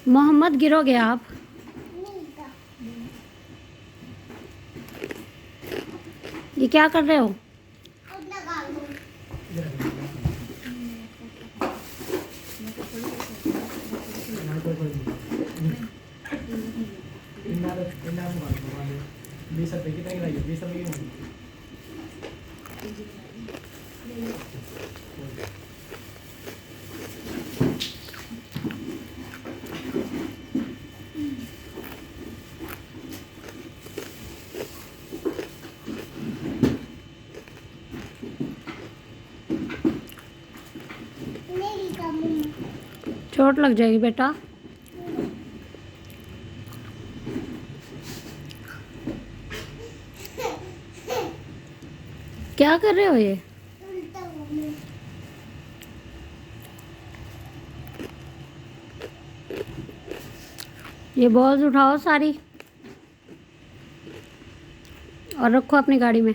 मोहम्मद गिरोगे आप। ये क्या कर रहे हो? चोट लग जाएगी बेटा। क्या कर रहे हो ये? ये बॉल्स उठाओ सारी और रखो अपनी गाड़ी में।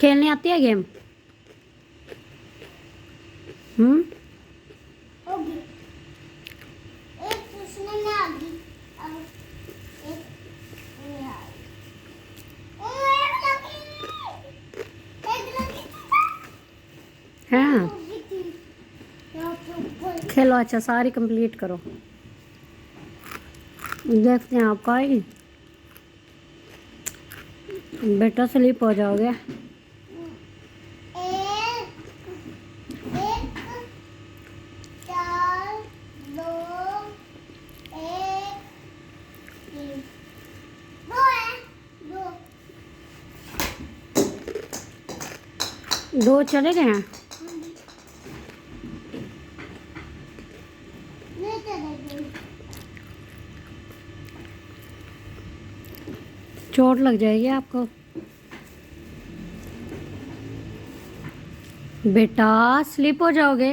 खेलने आती है गेम? हाँ, खेलो। अच्छा, सारी कंप्लीट करो। देखते हैं आपका आएगी। बेटा स्लिप हो जाओगे। दो चले गए हैं। चोट लग जाएगी आपको बेटा, स्लिप हो जाओगे।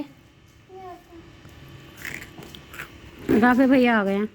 राफे भैया आ गए हैं।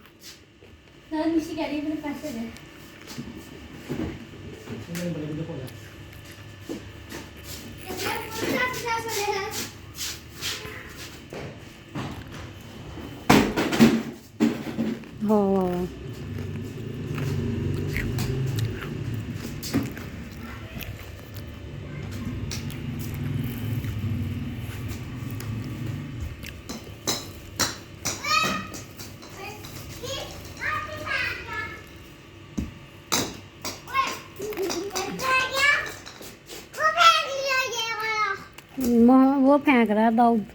हाँ, वो फेंक रहा है दाऊद।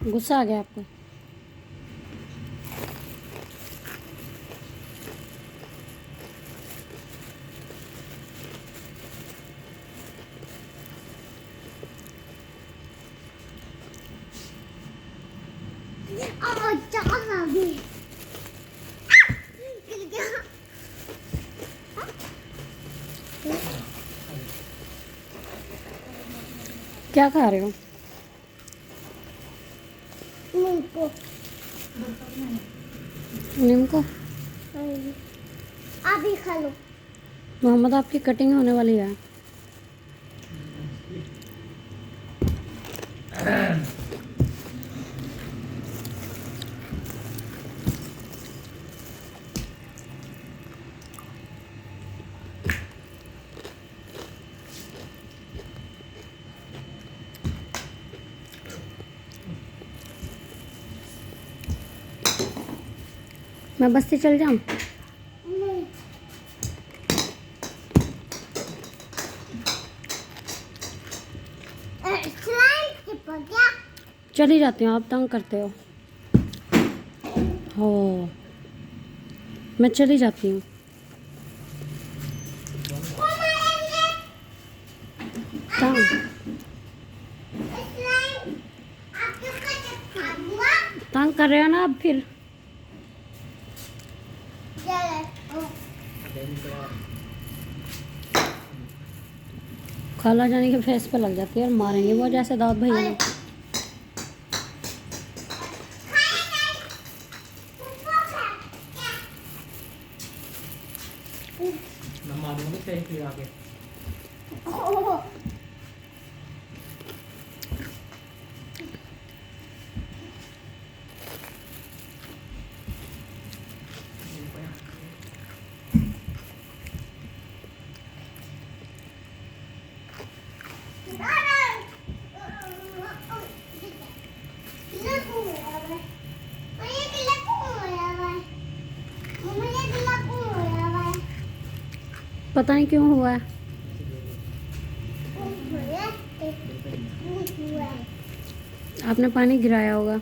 गुस्सा आ गया आपको? क्या खा रहे हो? नींबू। आप भी खा लो। मोहम्मद, आपकी कटिंग होने वाली है। मैं बस्ती चल जाऊं? चली जाती हूँ, आप तंग करते हो। मैं चली जाती हूँ। तंग कर रहे हो ना अब फिर। खाला जाने के फेस पे लग जाती है और मारेंगे वो जैसे दाऊद भैया ने। मैं मारूंगा सही फिर आगे। पता नहीं क्यों हुआ है। आपने पानी गिराया होगा।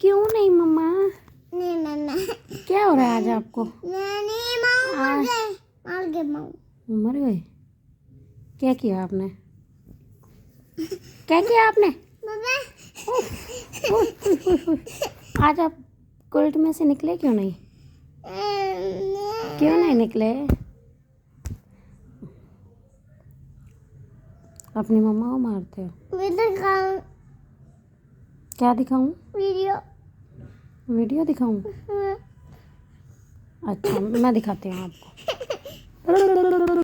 क्यों नहीं मम्मा? नहीं मम्मा, क्या हो रहा है आज आपको? नहीं आज मार गए मर गए? क्या किया आपने? क्या किया आपने? मम्मा। आज आप कोर्ट में से निकले क्यों नहीं? क्यों नहीं निकले? अपनी मम्मा को मारते हो? क्या दिखाऊं? वीडियो। वीडियो दिखाऊं? अच्छा मैं दिखाती हूँ आपको।